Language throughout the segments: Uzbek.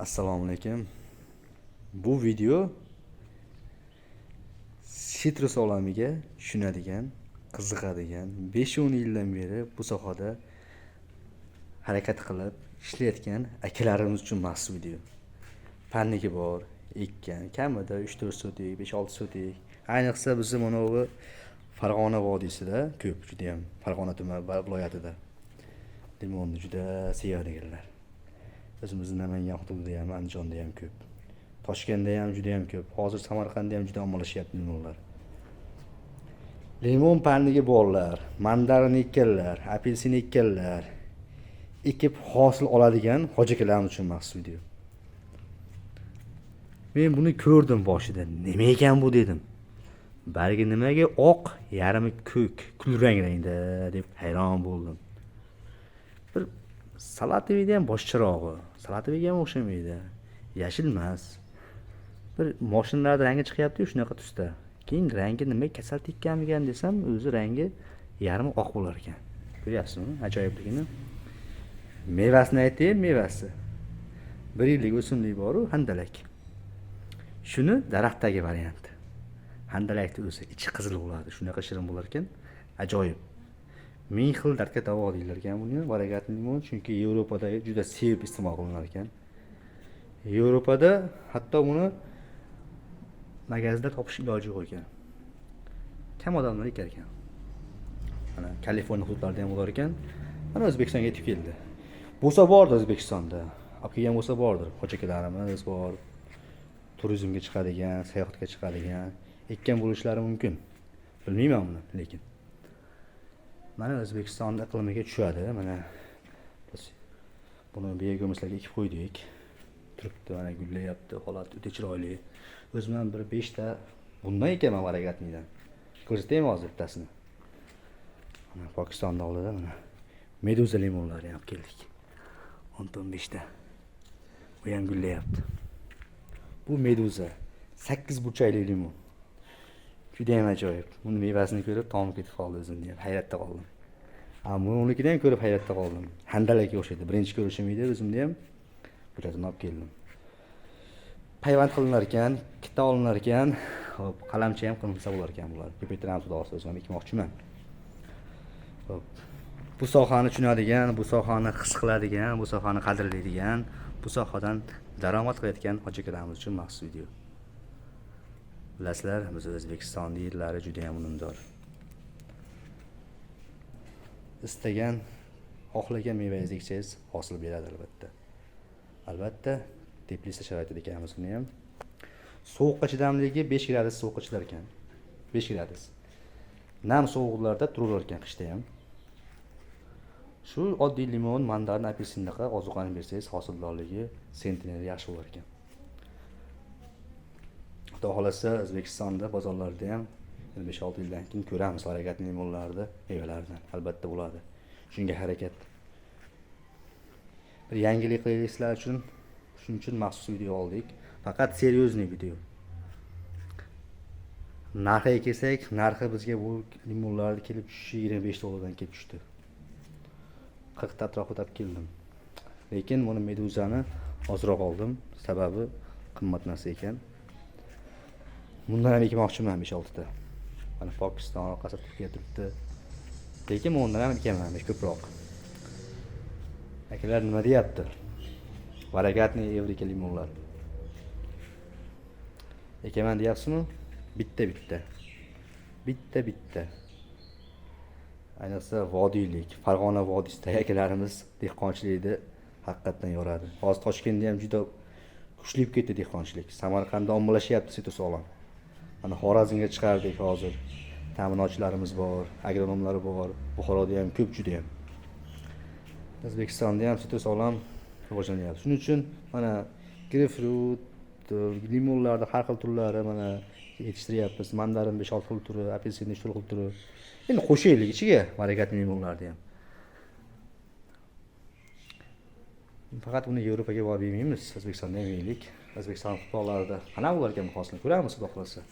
Assalomu alaykum. Bu video sitrus olamiga tushunadigan, qiziqadigan 5-10 yildan beri bu sohada harakat qilib ishlayotgan akalarimiz uchun maxsus video. Pannigi bor, ekkan, kamida 3-4 sotik, 5-6 sotik. Ayniqsa bizni mana bu Farg'ona vodiysida ko'p, juda ham Farg'ona tuman viloyatida limonni juda sevadiganlar. O'zimizning Namangan hududida ham, Andijonda ham ko'p. Toshkentda ham juda ham ko'p. Hozir Samarqandda ham juda ommalashyapti limonlar. Limon pannigi borlar, mandarin ekkanlar, apelsin ekkanlar, ekib hosil oladigan hoji akalarimiz uchun maxsus video. Men buni ko'rdim boshida. Nima ekan bu dedim. Balki nimaga oq, yarmi ko'k, kulrang rangda deb hayron bo'ldim. Bir Salatoviga ham boshqarog'i. Salatoviga ham o'xshamaydi. Yashil emas. Bir mashinalarda rangi chiqyapti-yu shunaqa tusda. Keyin rangi nima kasal tekkanmigan desam, o'zi rangi yarmi oq bo'lar ekan. Ko'ryapsizmi? Ajoyibligini. Mevasini aytayim, mevasi. 1 yillik o'simlik bor-ku, handalak. Shuni daraxtdagi varianti. Handalakni o'zi ichi qizil bo'ladi. Shunaqa shirin bo'lar ekan. Ajoyib. 1000 xil dardga davo deylar ekan buni, variegatli limon, chunki Yevropada juda sevib iste'mol qilinar ekan. Yevropada hatto buni magazda topish iloji yo'q ekan. Kam odamlar ekar ekan. Mana Kaliforniya hududlarida ham bo'lar ekan. Mana O'zbekistonga yetib keldi. Bo'lsa bordir O'zbekistonda. Olib kelgan bo'lsa bordir. Qo'chakalarimiz bor. Turizmga chiqadigan, sayohatga chiqadigan, ekkan bo'lishlari mumkin. Bilmayman buni, lekin mana O'zbekistonda iqlimiga tushadi. Mana biz buni bego'mislarga ekib qo'ydik. Turibdi, mana gullayapti, holati o'ta chiroyli. O'zim ham bir 5 ta bundan ekaman variegatnidan. Ko'rsataymi hozir bittasini. Mana Pokistonda oldida mana meduza limonlari ham keldik. 15 ta. Bu ham gullayapti. Bu meduza 8 burchakli limon. Juda ham ajoyib. Buni mevasini ko'rib tomib ketib qoldi o'zimni ham hayratda qoldim. Ammo unikidan ham ko'rib hayratda qoldim. Handalakka o'xshaydi. Birinchi ko'rishim edi, o'zimni ham bularni olib keldim. Payvand qilinar ekan, ikkita olinar ekan, hop, qalamchi ham qilinsa bo'lar ekan bular. Ko'paytiramiz xudosi o'zim ham ekmoqchiman. Hop. Bu sohani tushunadigan, bu sohani his qiladigan, bu sohani qadrlaydigan, bu sohadan daromad qilayotgan hoji akalarimiz uchun maxsus video. Bilasizlar, biz O'zbekiston yerlari juda ham unumdor. Istagan, xohlagan mevangizni eksangiz hosil beradi albatta. Albatta, teplitsa sharoitida ekanmiz buni ham. Sovuqqa chidamligi 5 gradus sovuqqa chidar ekan. 5 gradus. Nam sovuqlarda turar ekan qishda ham. Shu oddiy limon, mandarin, apelsindaqa ozuqani bersangiz, hosildorligi sentner yaxshi bo'lar ekan. Xudo xolasa O'zbekistonda bozorlarda ham 5-6 yildan keyin ko'ramiz variegatli limonlarni, mevalardan albatta bo'ladi. Shunga harakat. Bir yangilik qilisizlar uchun, shuning uchun maxsus video oldik. Faqat seryozni video. Narxiga kelsak, narxi bizga bu limonlarni kelib tushishi 25 dollardan kelib tushdi. 40 ta atrofida olib keldim. Lekin buni meduzani ozroq oldim, sababi qimmat narsa ekan. Bundan ham ekmoqchiman 5-6 ta. Mana Pokiston orqasi Turkiya turibdi. Lekin bundan ham ekaman ko'proq. Akalar nima deyapti? Variegatli Evrika limonlar. Ekaman deyapsizmi? Bitta. Ayniqsa vodiylik, Farg'ona vodiysidagi akalarimiz dehqonchilikda haqiqatan yoradi. Hozir Toshkentda ham juda kuchli bo'lib ketdi dehqonchilik. Samarqandda ommalashyapti sitrus olam. Mana Xorazmga chiqardik hozir. Ta'minotchilarimiz bor, agronomlar bor. Buxoroda ham ko'p juda ham. O'zbekistonda ham sitrus olam rivojlanyapti. Shuning uchun mana greypfrut, limonlarda har xil turlari mana yetishtiryapmiz. Mandarin 5-6 xil turi, apelsin 3 xil turi. Endi qo'shaylik ichiga variegatli limonlarni ham. Faqat uni Yevropaga borib yemaymiz, O'zbekistonda ham yeylik. O'zbekiston fuqarolarida qanaqa bo'lar ekan hosil ko'ramiz, xudo xolasa.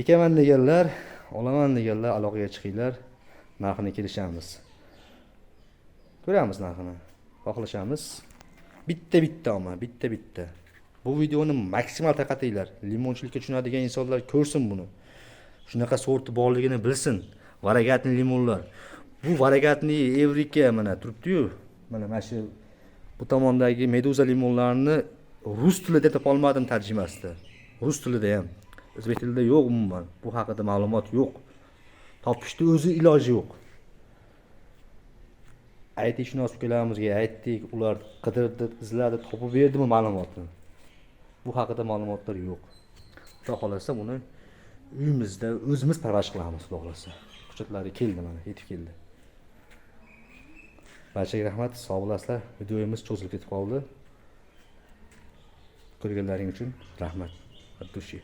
Ekaman deganlar, olaman deganlar aloqaga chiqinglar, narxini kelishamiz. Ko'ramiz narxini. Xohlashamiz. Bitta ama, bitta. Bu videoni maksimal tarqatinglar. Limonchilikka tushunadigan insonlar ko'rsin buni. Shunaqa sorti borligini bilsin. Variegatni limonlar. Bu variegatni Evrika mana turibdi-yu. Mana shu bu tomondagi Meduza limonlarini rus tilida topa olmadim tarjimasida. Rus tilida ham. O'zbek tilida yo'q umuman. Bu haqida ma'lumot yo'q. Topishni o'zi iloji yo'q. IT-shunos ukalarimizga aytdik, ular qidirdi, izladi, topib berdimi ma'lumotni. Bu haqida ma'lumotlar yo'q. Xudo xolasa buni uyimizda o'zimiz parvarish qilamiz, xudo xolasa. Hujjatlari keldi mana, yetib keldi. Barchaga rahmat, sog' bo'lasizlar. Videomiz cho'zilib ketib qoldi. Ko'rganlaring uchun rahmat. От души.